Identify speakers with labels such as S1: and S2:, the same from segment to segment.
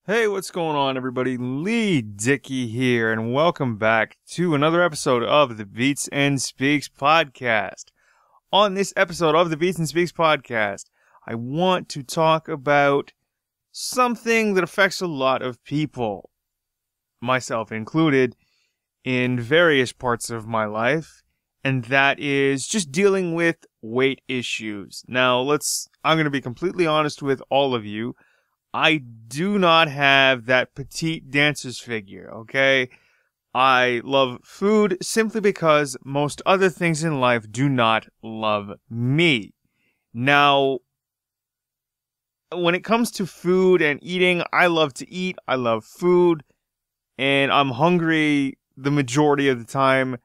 S1: Hey, what's going on, everybody? Leigh Dickey here, and welcome back to another episode of the Beats and Speaks podcast. On this episode of the Beats and Speaks podcast, I want to talk about something that affects a lot of people, myself included, in various parts of my life, and that is just dealing with weight issues. Now, I'm going to be completely honest with all of you. I do not have that petite dancer's figure, okay? I love food simply because most other things in life do not love me. Now, when it comes to food and eating, I love to eat, I love food, and I'm hungry the majority of the time.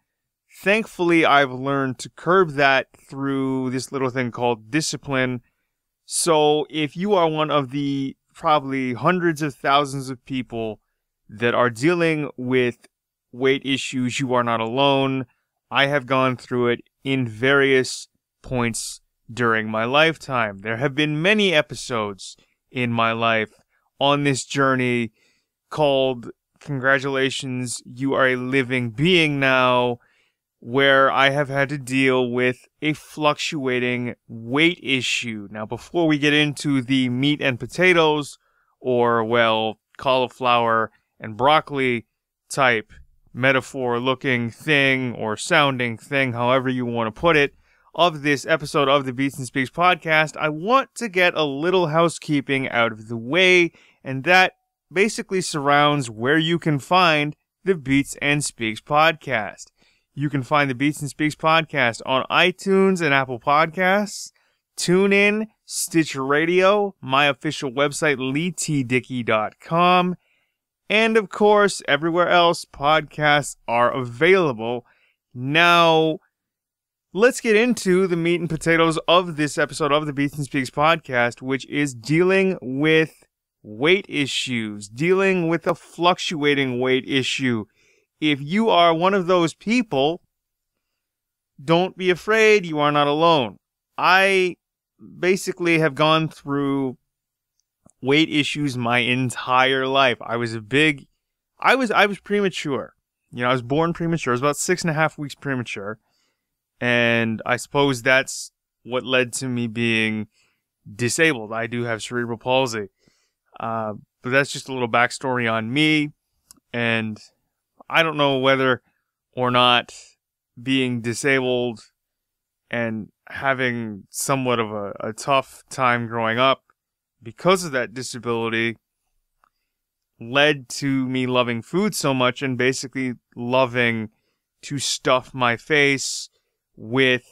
S1: Thankfully, I've learned to curb that through this little thing called discipline. So if you are one of the probably hundreds of thousands of people that are dealing with weight issues, you are not alone. I have gone through it in various points during my lifetime. There have been many episodes in my life on this journey called Congratulations, You Are a Living Being Now, where I have had to deal with a fluctuating weight issue. Now, before we get into the meat and potatoes, or, well, cauliflower and broccoli type metaphor-looking thing, or sounding thing, however you want to put it, of this episode of the Beats and Speaks podcast, I want to get a little housekeeping out of the way, and that basically surrounds where you can find the Beats and Speaks podcast. You can find the Beats and Speaks podcast on iTunes and Apple Podcasts, TuneIn, Stitcher Radio, my official website, LeighTDickey.com, and of course, everywhere else podcasts are available. Now, let's get into the meat and potatoes of this episode of the Beats and Speaks podcast, which is dealing with weight issues, dealing with a fluctuating weight issue. If you are one of those people, don't be afraid, you are not alone. I basically have gone through weight issues my entire life. I was premature. I was born premature. I was about 6.5 weeks premature. And I suppose that's what led to me being disabled. I do have cerebral palsy. But that's just a little backstory on me. And I don't know whether or not being disabled and having somewhat of a tough time growing up because of that disability led to me loving food so much and basically loving to stuff my face with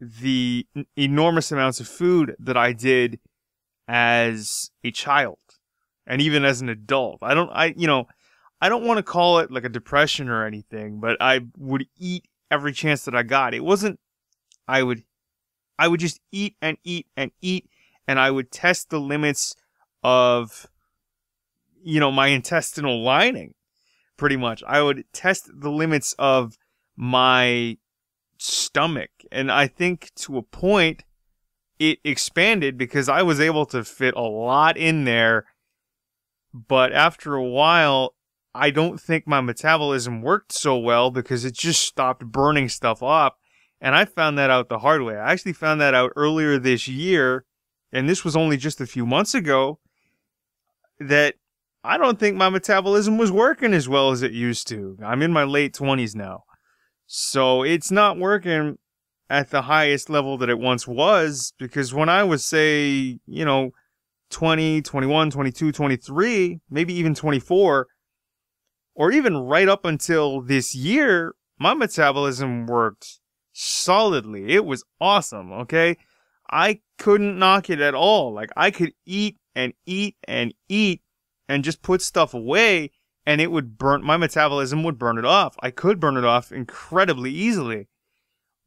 S1: the enormous amounts of food that I did as a child and even as an adult. I don't want to call it like a depression or anything, but I would eat every chance that I got. It wasn't, I would just eat and eat and eat, and I would test the limits of, my intestinal lining, pretty much. I would test the limits of my stomach, and I think to a point, it expanded because I was able to fit a lot in there, but after a while, I don't think my metabolism worked so well because it just stopped burning stuff up. And I found that out the hard way. I actually found that out earlier this year, and this was only just a few months ago, that I don't think my metabolism was working as well as it used to. I'm in my late 20s now. So it's not working at the highest level that it once was, because when I was, say, 20, 21, 22, 23, maybe even 24, or even right up until this year, my metabolism worked solidly. It was awesome, okay? I couldn't knock it at all. Like, I could eat and eat and eat and just put stuff away, and it would my metabolism would burn it off. I could burn it off incredibly easily.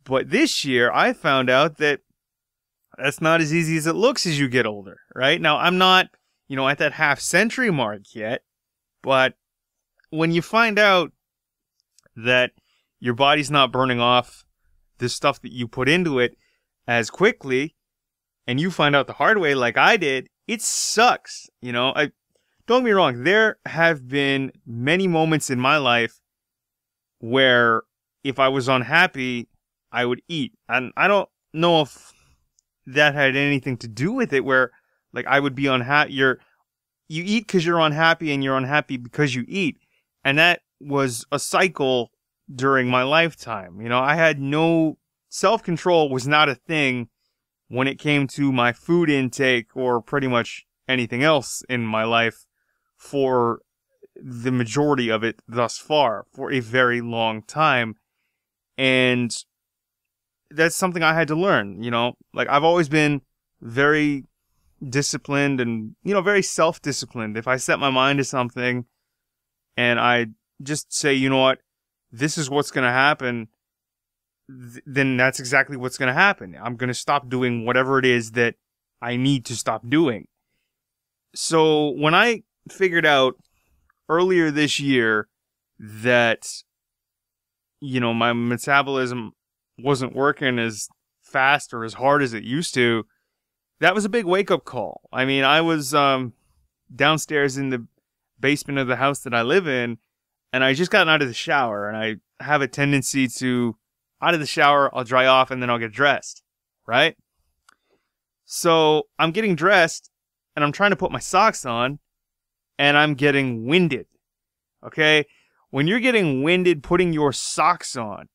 S1: But this year, I found out that that's not as easy as it looks as you get older, right? Now, I'm not, at that half-century mark yet, but when you find out that your body's not burning off the stuff that you put into it as quickly, and you find out the hard way like I did, it sucks. don't get me wrong, there have been many moments in my life where if I was unhappy, I would eat. And I don't know if that had anything to do with it, where like I would be unhappy. You eat because you're unhappy, and you're unhappy because you eat. And that was a cycle during my lifetime. You know, I had no self-control, was not a thing when it came to my food intake or pretty much anything else in my life for the majority of it thus far, for a very long time. And that's something I had to learn, you know, like I've always been very disciplined and, you know, very self-disciplined. If I set my mind to something and I just say, you know what, this is what's going to happen, then that's exactly what's going to happen. I'm going to stop doing whatever it is that I need to stop doing. So when I figured out earlier this year that, you know, my metabolism wasn't working as fast or as hard as it used to, that was a big wake-up call. I mean, I was downstairs in the basement of the house that I live in, and I just gotten out of the shower, and I have a tendency to, out of the shower, I'll dry off, and then I'll get dressed, right? So I'm getting dressed, and I'm trying to put my socks on, and I'm getting winded, okay? When you're getting winded putting your socks on,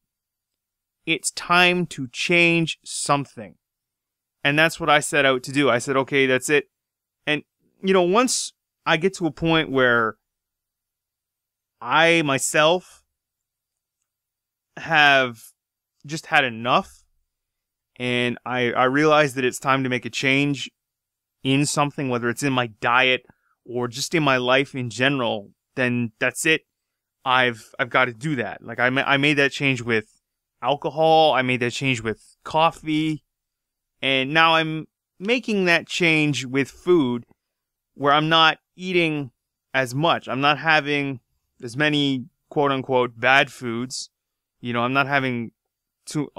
S1: it's time to change something. And that's what I set out to do. I said, okay, that's it. And, you know, once I get to a point where I myself have just had enough, and I realize that it's time to make a change in something, whether it's in my diet or just in my life in general, then that's it. I've got to do that. Like I made that change with alcohol. I made that change with coffee. And now I'm making that change with food, where I'm not eating as much. I'm not having as many quote unquote bad foods. You know, I'm not having too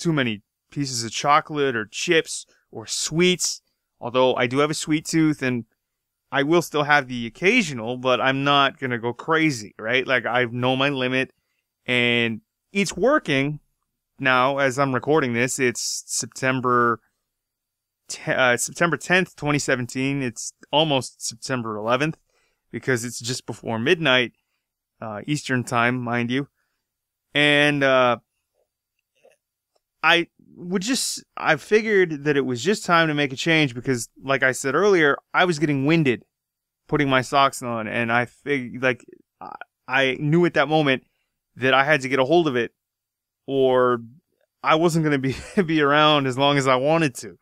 S1: many pieces of chocolate or chips or sweets. Although I do have a sweet tooth, and I will still have the occasional, but I'm not going to go crazy, right? Like I know my limit, and it's working. Now, as I'm recording this, it's September 10th, 2017. It's almost September 11th because it's just before midnight, Eastern time, mind you. And I figured that it was just time to make a change because, like I said earlier, I was getting winded putting my socks on, and I knew at that moment that I had to get a hold of it, or I wasn't going to be around as long as I wanted to.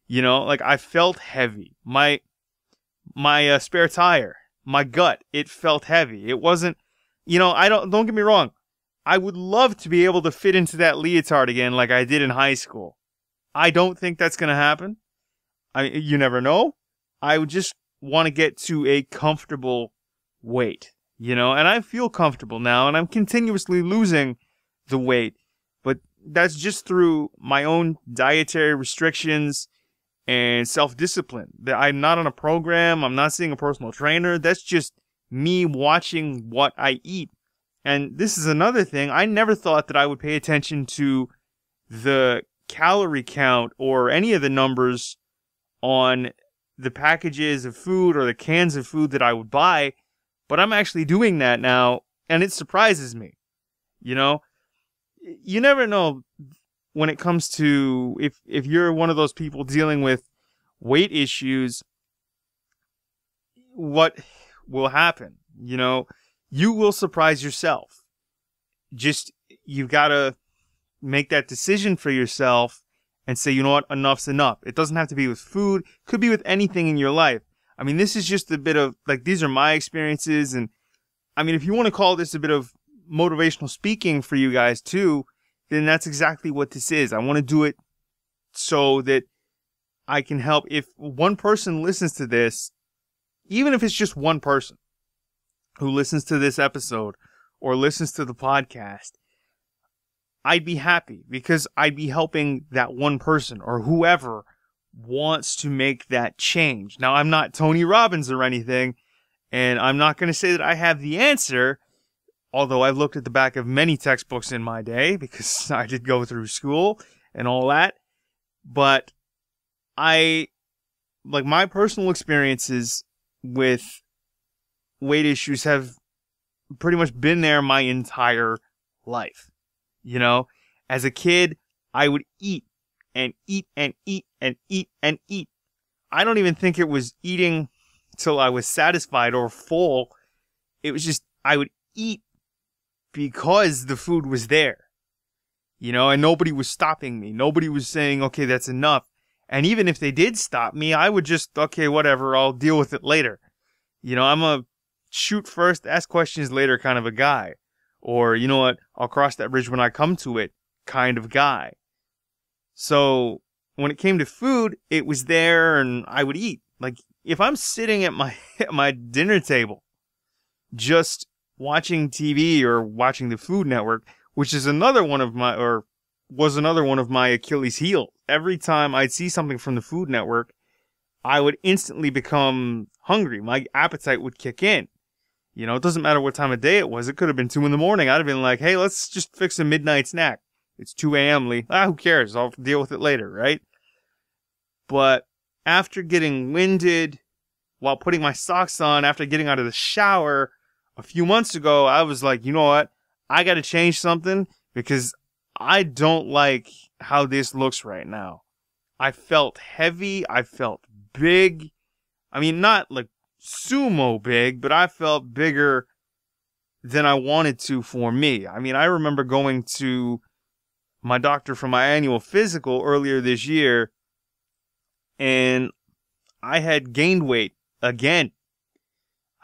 S1: You know, like I felt heavy. My spare tire, my gut, it felt heavy. It wasn't, you know, don't get me wrong. I would love to be able to fit into that leotard again like I did in high school. I don't think that's going to happen. You never know. I would just want to get to a comfortable weight, you know, and I feel comfortable now, and I'm continuously losing the weight, but that's just through my own dietary restrictions and self-discipline. That I'm not on a program. I'm not seeing a personal trainer. That's just me watching what I eat. And this is another thing. I never thought that I would pay attention to the calorie count or any of the numbers on the packages of food or the cans of food that I would buy, but I'm actually doing that now, and it surprises me. You know, you never know when it comes to if you're one of those people dealing with weight issues, what will happen. You know, you will surprise yourself. Just, you've got to make that decision for yourself and say, you know what, enough's enough. It doesn't have to be with food. It could be with anything in your life. I mean, this is just a bit of, like, these are my experiences. And I mean, if you want to call this a bit of motivational speaking for you guys too, then that's exactly what this is. I want to do it so that I can help. If one person listens to this, even if it's just one person who listens to this episode or listens to the podcast, I'd be happy because I'd be helping that one person or whoever wants to make that change. Now, I'm not Tony Robbins or anything, And I'm not going to say that I have the answer, although I've looked at the back of many textbooks in my day because I did go through school and all that. But my personal experiences with weight issues have pretty much been there my entire life. You know, as a kid, I would eat and eat and eat and eat and eat. I don't even think it was eating till I was satisfied or full. It was just, I would eat because the food was there, you know, and nobody was stopping me. Nobody was saying, okay, that's enough. And even if they did stop me, I would just, okay, whatever, I'll deal with it later. You know, I'm a shoot first, ask questions later kind of a guy. Or, you know what, I'll cross that bridge when I come to it kind of guy. So when it came to food, it was there and I would eat. Like, if I'm sitting at my dinner table just watching TV or watching the Food Network, which is was another one of my Achilles heel. Every time I'd see something from the Food Network, I would instantly become hungry. My appetite would kick in. You know, it doesn't matter what time of day it was. It could have been 2 in the morning. I'd have been like, hey, let's just fix a midnight snack. It's 2 a.m., Lee. Who cares? I'll deal with it later, right? But after getting winded while putting my socks on, after getting out of the shower a few months ago, I was like, you know what? I got to change something because I don't like how this looks right now. I felt heavy. I felt big. I mean, not like sumo big, but I felt bigger than I wanted to for me. I mean, I remember going to my doctor for my annual physical earlier this year, and I had gained weight again.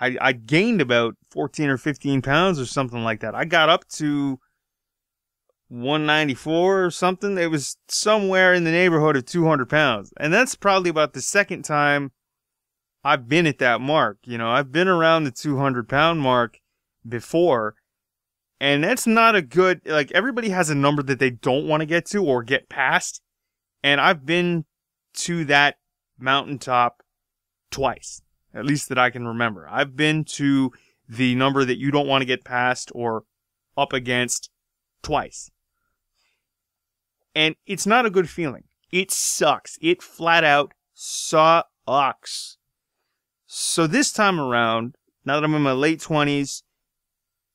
S1: I gained about 14 or 15 pounds or something like that. I got up to 194 or something. It was somewhere in the neighborhood of 200 pounds. And that's probably about the second time I've been at that mark. You know, I've been around the 200 pound mark before. And that's not a good, like, everybody has a number that they don't want to get to or get past. And I've been to that mountaintop twice, at least that I can remember. I've been to the number that you don't want to get past or up against twice. And it's not a good feeling. It sucks. It flat out sucks. So this time around, now that I'm in my late 20s,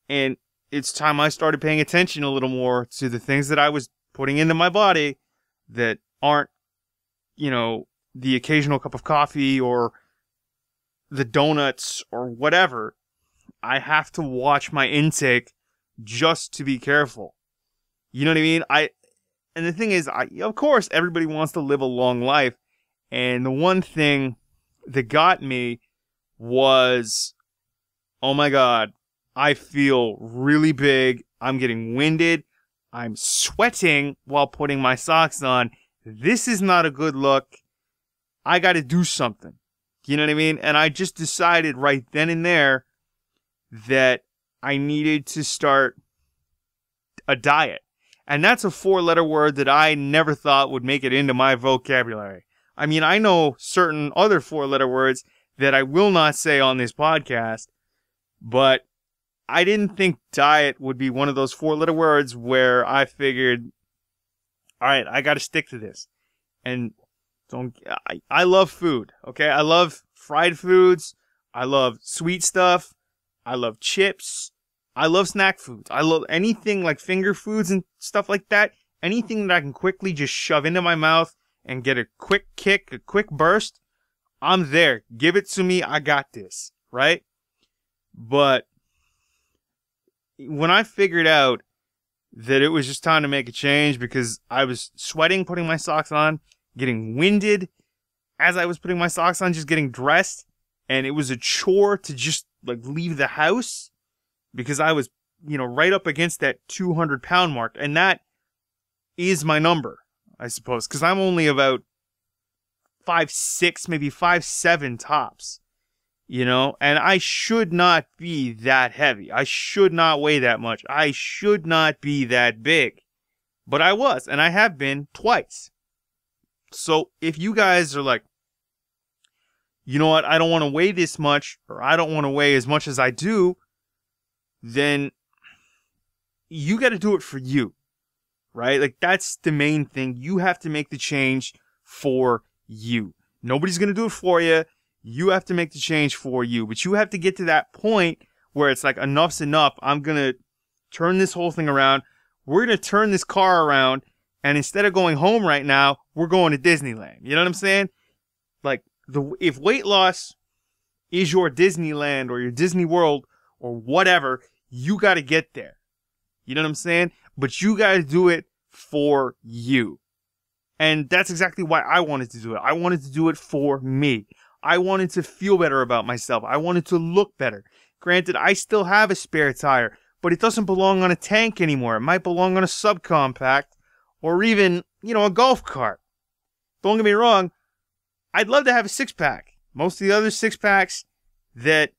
S1: and it's time I started paying attention a little more to the things that I was putting into my body that aren't, you know, the occasional cup of coffee or the donuts or whatever. I have to watch my intake just to be careful. You know what I mean? And the thing is, of course, everybody wants to live a long life. And the one thing that got me was, oh my God, I feel really big. I'm getting winded. I'm sweating while putting my socks on. This is not a good look. I got to do something. You know what I mean? And I just decided right then and there that I needed to start a diet. And that's a 4-letter word that I never thought would make it into my vocabulary. I mean, I know certain other 4-letter words that I will not say on this podcast, but I didn't think diet would be one of those 4-letter words where I figured, all right, I got to stick to this. And I love food, okay? I love fried foods. I love sweet stuff. I love chips. I love snack foods. I love anything like finger foods and stuff like that. Anything that I can quickly just shove into my mouth and get a quick kick, a quick burst. I'm there. Give it to me. I got this, right? But when I figured out that it was just time to make a change because I was sweating putting my socks on, getting winded as I was putting my socks on, just getting dressed, and it was a chore to just like leave the house because I was, you know, right up against that 200 pound mark. And that is my number, I suppose, because I'm only about 5'6", maybe 5'7" tops, you know, and I should not be that heavy. I should not weigh that much. I should not be that big, but I was, and I have been twice. So if you guys are like, you know what, I don't want to weigh this much, or I don't want to weigh as much as I do, then you got to do it for you, right? Like, that's the main thing. You have to make the change for you. Nobody's going to do it for you. You have to make the change for you. But you have to get to that point where it's like, enough's enough. I'm going to turn this whole thing around. We're going to turn this car around. And instead of going home right now, we're going to Disneyland. You know what I'm saying? Like, if weight loss is your Disneyland or your Disney World or whatever, you got to get there. You know what I'm saying? But you got to do it for you. And that's exactly why I wanted to do it. I wanted to do it for me. I wanted to feel better about myself. I wanted to look better. Granted, I still have a spare tire, but it doesn't belong on a tank anymore. It might belong on a subcompact or even, a golf cart. Don't get me wrong. I'd love to have a six-pack. Most of the other six-packs that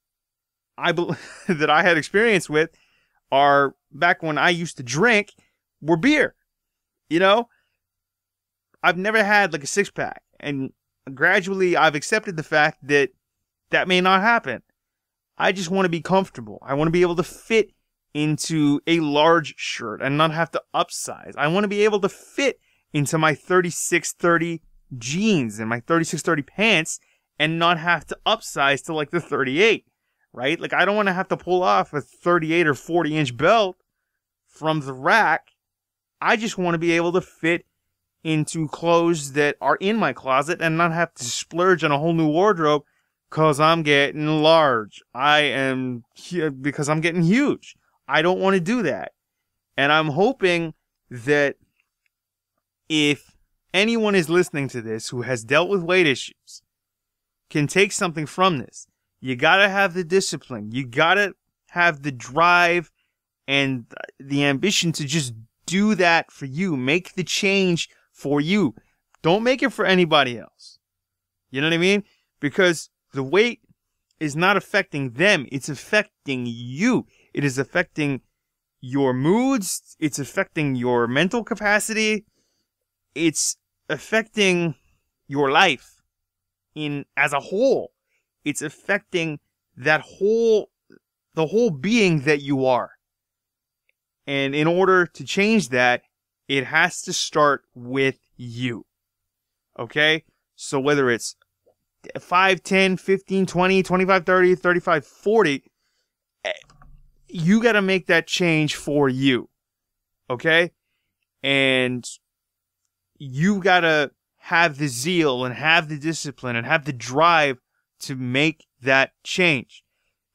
S1: that I had experience with are back when I used to drink were beer. I've never had like a six-pack, and gradually I've accepted the fact that that may not happen. I just want to be comfortable. I want to be able to fit into a large shirt and not have to upsize. I want to be able to fit into my 36-30 jeans and my 36-30 pants and not have to upsize to like the 38, right? Like, I don't want to have to pull off a 38 or 40-inch belt from the rack. I just want to be able to fit into clothes that are in my closet and not have to splurge on a whole new wardrobe because I'm getting large. Because I'm getting huge. I don't want to do that. And I'm hoping that if anyone is listening to this who has dealt with weight issues can take something from this. You gotta have the discipline. You gotta have the drive and the ambition to just do that for you. Make the change for you. Don't make it for anybody else. You know what I mean? Because the weight is not affecting them. It's affecting you. It is affecting your moods. It's affecting your mental capacity. It's affecting your life as a whole. It's affecting the whole being that you are. And in order to change that, it has to start with you. Okay? So whether it's 5, 10, 15, 20, 25, 30, 35, 40, you got to make that change for you. Okay? And you got to have the zeal and have the discipline and have the drive to make that change.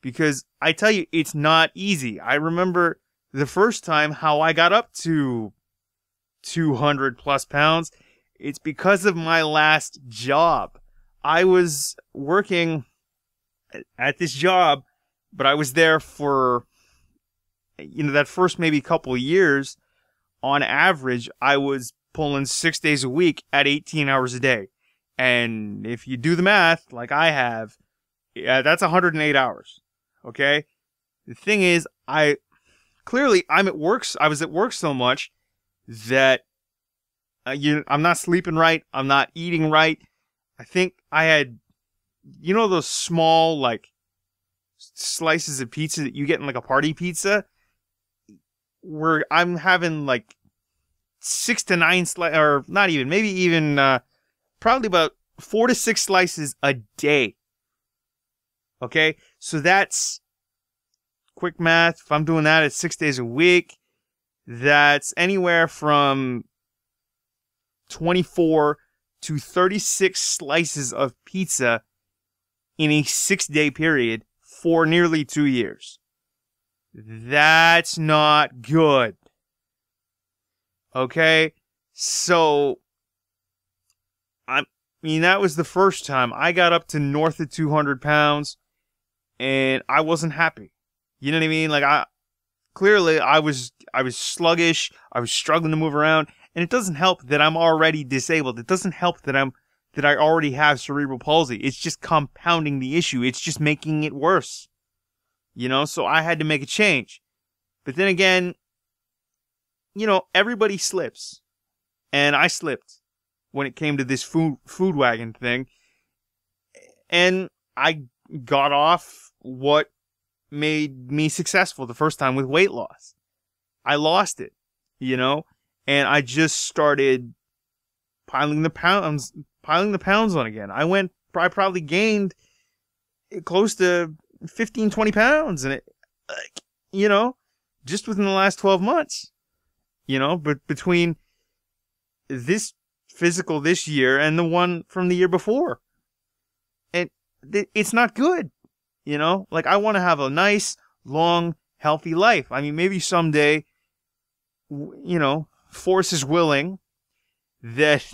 S1: Because I tell you, it's not easy. I remember the first time how I got up to 200 plus pounds. It's because of my last job. I was working at this job, but I was there for, that first maybe couple of years. On average, I was pulling 6 days a week at 18 hours a day. And if you do the math, like I have, that's 108 hours. Okay? The thing is, I'm at work. I was at work so much that I'm not sleeping right. I'm not eating right. I think I had, those small, like, slices of pizza that you get in, like, a party pizza? Where I'm having, like, 6 to 9 slices, or not even, maybe even, probably about 4 to 6 slices a day. Okay? So that's, quick math, if I'm doing that at 6 days a week, that's anywhere from 24 to 36 slices of pizza in a 6-day period for nearly 2 years. That's not good. Okay? So, that was the first time I got up to north of 200 pounds and I wasn't happy. You know what I mean? Like, I was sluggish. I was struggling to move around. And it doesn't help that I'm already disabled. It doesn't help that I already have cerebral palsy. It's just compounding the issue. It's just making it worse. So I had to make a change. But then again, everybody slips. And I slipped when it came to this food wagon thing. And I got off what made me successful the first time with weight loss. I lost it, and I just started piling the pounds on again. I probably gained close to 15, 20 pounds, and just within the last 12 months, but between this physical this year and the one from the year before. And it's not good, I want to have a nice, long, healthy life. I mean, maybe someday, force is willing that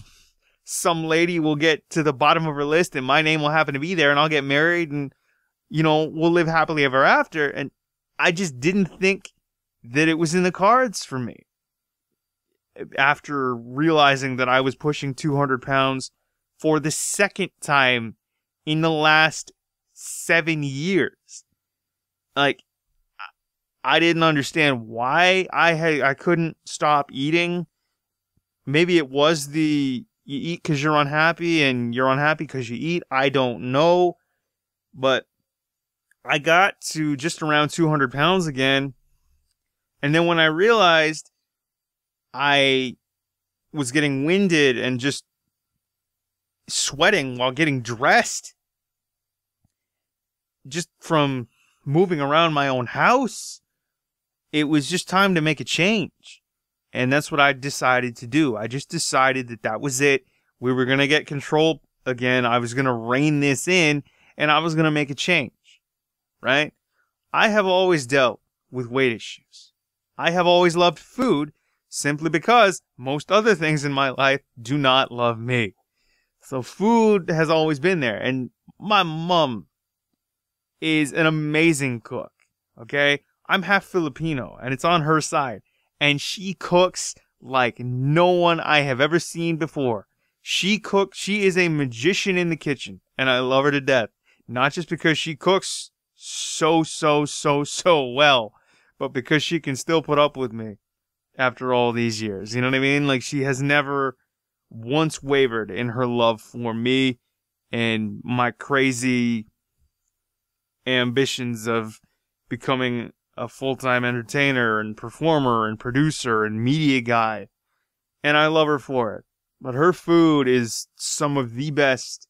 S1: some lady will get to the bottom of her list and my name will happen to be there and I'll get married and, we'll live happily ever after. And I just didn't think that it was in the cards for me. After realizing that I was pushing 200 pounds for the second time in the last 7 years. I didn't understand why I couldn't stop eating. Maybe it was you eat because you're unhappy and you're unhappy because you eat. I don't know. But I got to just around 200 pounds again. And then when I realized I was getting winded and just sweating while getting dressed, just from moving around my own house, it was just time to make a change. And that's what I decided to do. I just decided that was it. We were going to get control again. I was going to rein this in and I was going to make a change, right? I have always dealt with weight issues. I have always loved food simply because most other things in my life do not love me. So food has always been there. And my mom is an amazing cook, okay? I'm half Filipino, and it's on her side. And she cooks like no one I have ever seen before. She is a magician in the kitchen, and I love her to death. Not just because she cooks so well, but because she can still put up with me after all these years. You know what I mean? She has never once wavered in her love for me and my crazy ambitions of becoming a full-time entertainer and performer and producer and media guy. And I love her for it. But her food is some of the best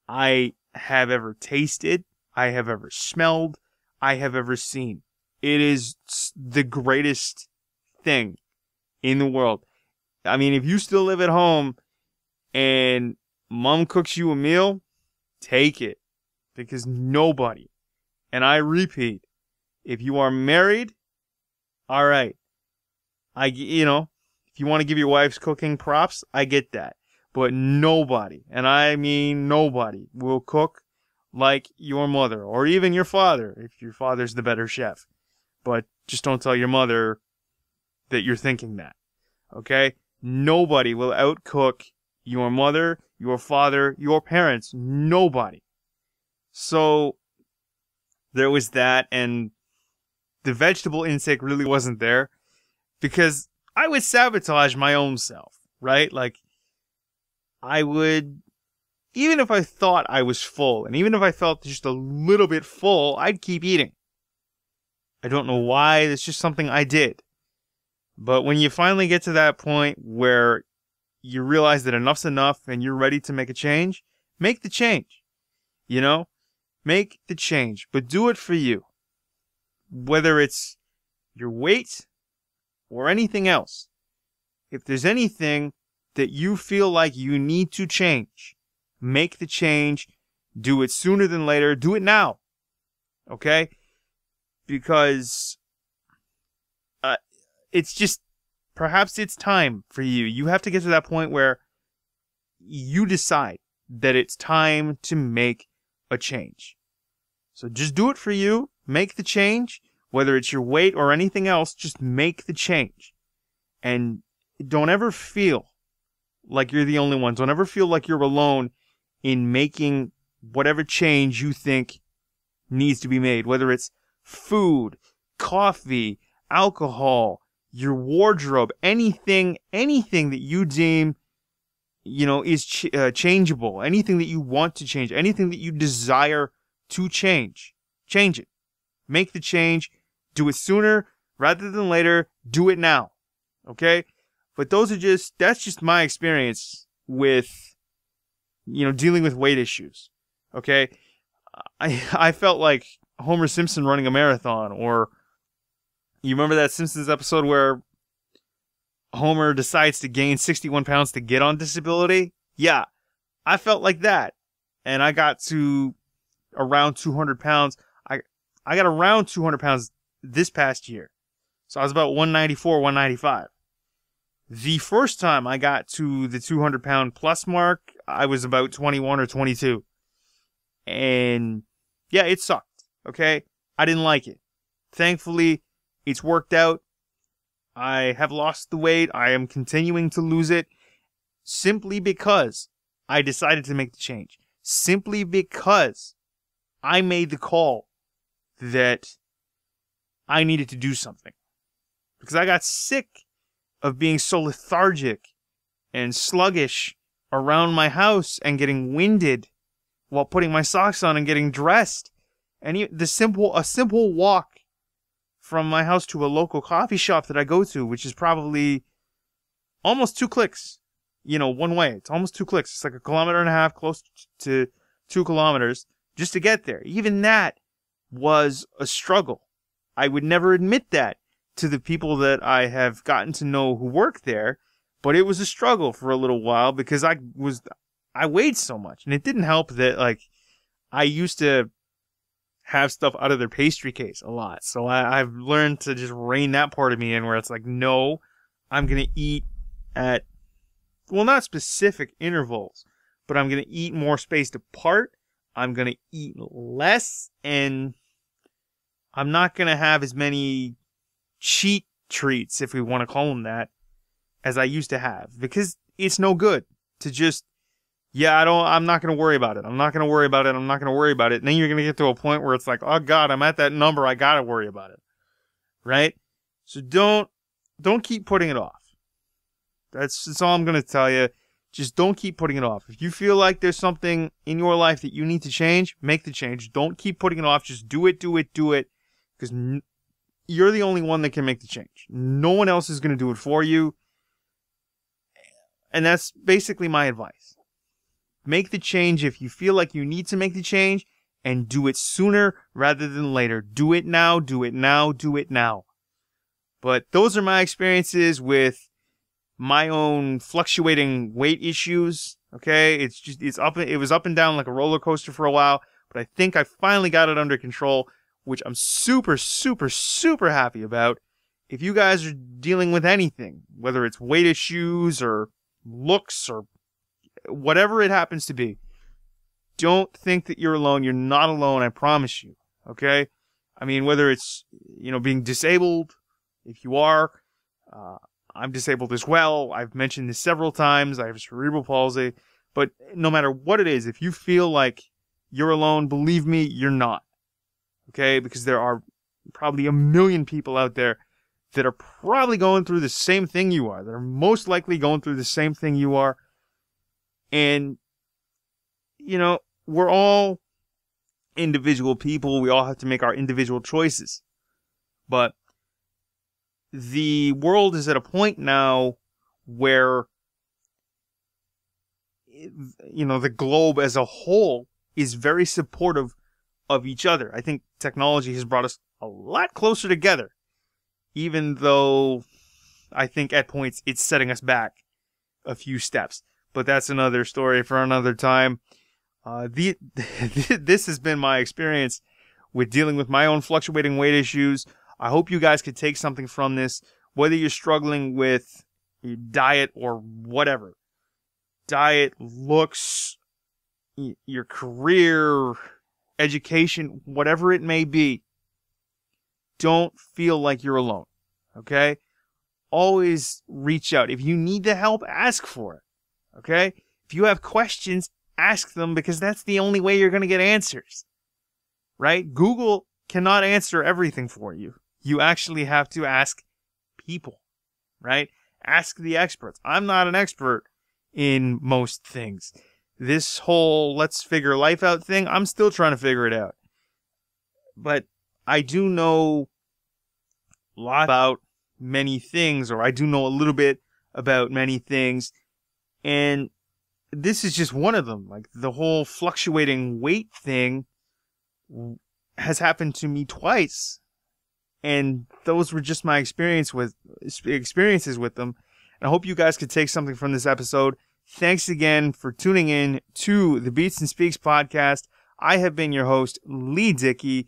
S1: I have ever tasted, I have ever smelled, I have ever seen. It is the greatest thing in the world. I mean, if you still live at home and mom cooks you a meal, take it. Because nobody, and I repeat, if you are married, all right. If you want to give your wife's cooking props, I get that. But nobody, and I mean nobody, will cook like your mother or even your father if your father's the better chef. But just don't tell your mother that you're thinking that. Okay? Nobody will outcook your mother, your father, your parents. Nobody. So there was that, and the vegetable intake really wasn't there because I would sabotage my own self, right? I would, even if I thought I was full, and even if I felt just a little bit full, I'd keep eating. I don't know why, it's just something I did. But when you finally get to that point where you realize that enough's enough and you're ready to make a change, make the change. Make the change, but do it for you. Whether it's your weight or anything else. If there's anything that you feel like you need to change, make the change. Do it sooner than later. Do it now. Okay? Because it's just, perhaps it's time for you. You have to get to that point where you decide that it's time to make a change. So just do it for you. Make the change. Whether it's your weight or anything else, just make the change. And don't ever feel like you're the only one. Don't ever feel like you're alone in making whatever change you think needs to be made. Whether it's food, coffee, alcohol, your wardrobe, anything that you deem is changeable, anything that you want to change, anything that you desire to change it. Make the change. Do it sooner rather than later. Do it now. Okay? But that's just my experience with, dealing with weight issues. Okay? I felt like Homer Simpson running a marathon, or you remember that Simpsons episode where Homer decides to gain 61 pounds to get on disability? Yeah, I felt like that. And I got to around 200 pounds. I got around 200 pounds this past year. So I was about 194, 195. The first time I got to the 200 pound plus mark, I was about 21 or 22. And yeah, it sucked. Okay? I didn't like it. Thankfully, it's worked out. I have lost the weight. I am continuing to lose it simply because I decided to make the change. Simply because I made the call that I needed to do something. Because I got sick of being so lethargic and sluggish around my house and getting winded while putting my socks on and getting dressed. And a simple walk from my house to a local coffee shop that I go to, which is probably almost 2 clicks, one way. It's almost 2 clicks. It's like 1.5 kilometers, close to 2 kilometers just to get there. Even that was a struggle. I would never admit that to the people that I have gotten to know who work there, but it was a struggle for a little while because I weighed so much. And it didn't help that, I used to have stuff out of their pastry case a lot. So I've learned to just rein that part of me in where it's like, no, I'm going to eat at, not specific intervals, but I'm going to eat more spaced apart. I'm going to eat less, and I'm not going to have as many cheat treats, if we want to call them that, as I used to have. Because it's no good to just, I'm not going to worry about it. I'm not going to worry about it. I'm not going to worry about it. And then you're going to get to a point where it's like, oh God, I'm at that number. I got to worry about it. Right? So don't keep putting it off. That's all I'm going to tell you. Just don't keep putting it off. If you feel like there's something in your life that you need to change, make the change. Don't keep putting it off. Just do it. Because you're the only one that can make the change. No one else is going to do it for you. And that's basically my advice. Make the change if you feel like you need to make the change, and do it sooner rather than later. Do it now, do it now, do it now. But those are my experiences with my own fluctuating weight issues. Okay, it was up and down like a roller coaster for a while, but I think I finally got it under control, which I'm super, super, super happy about. If you guys are dealing with anything, whether it's weight issues or looks or whatever it happens to be, don't think that you're alone. You're not alone, I promise you. Okay? I mean, whether it's, being disabled, if you are, I'm disabled as well. I've mentioned this several times. I have cerebral palsy. But no matter what it is, if you feel like you're alone, believe me, you're not. Okay? Because there are probably a million people out there that are probably going through the same thing you are. That are most likely going through the same thing you are. And, we're all individual people. We all have to make our individual choices. But the world is at a point now where, the globe as a whole is very supportive of each other. I think technology has brought us a lot closer together, even though I think at points it's setting us back a few steps. But that's another story for another time. This has been my experience with dealing with my own fluctuating weight issues. I hope you guys could take something from this, whether you're struggling with your diet or whatever. Diet, looks, your career, education, whatever it may be. Don't feel like you're alone, okay? Always reach out. If you need the help, ask for it, okay? If you have questions, ask them, because that's the only way you're going to get answers, right? Google cannot answer everything for you. You actually have to ask people, right? Ask the experts. I'm not an expert in most things. This whole let's figure life out thing, I'm still trying to figure it out. But I do know a lot about many things, or I do know a little bit about many things, and this is just one of them. Like, the whole fluctuating weight thing has happened to me twice, and those were just my experiences with them. And I hope you guys could take something from this episode. Thanks again for tuning in to the Beats and Speaks podcast. I have been your host, Leigh Dickey.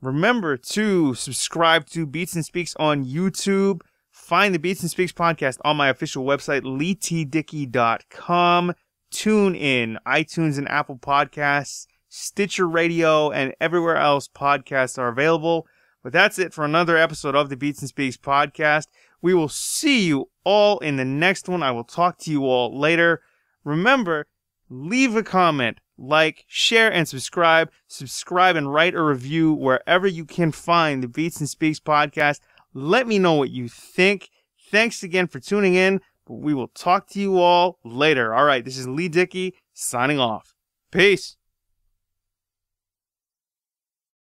S1: Remember to subscribe to Beats and Speaks on YouTube. Find the Beats and Speaks podcast on my official website, leightdickey.com. Tune in iTunes and Apple Podcasts, Stitcher Radio, and everywhere else podcasts are available. But that's it for another episode of the Beats and Speaks podcast. We will see you all in the next one. I will talk to you all later. Remember, leave a comment, like, share, and subscribe. Subscribe and write a review wherever you can find the Beats and Speaks podcast. Let me know what you think. Thanks again for tuning in. But we will talk to you all later. All right, this is Leigh Dickey signing off. Peace.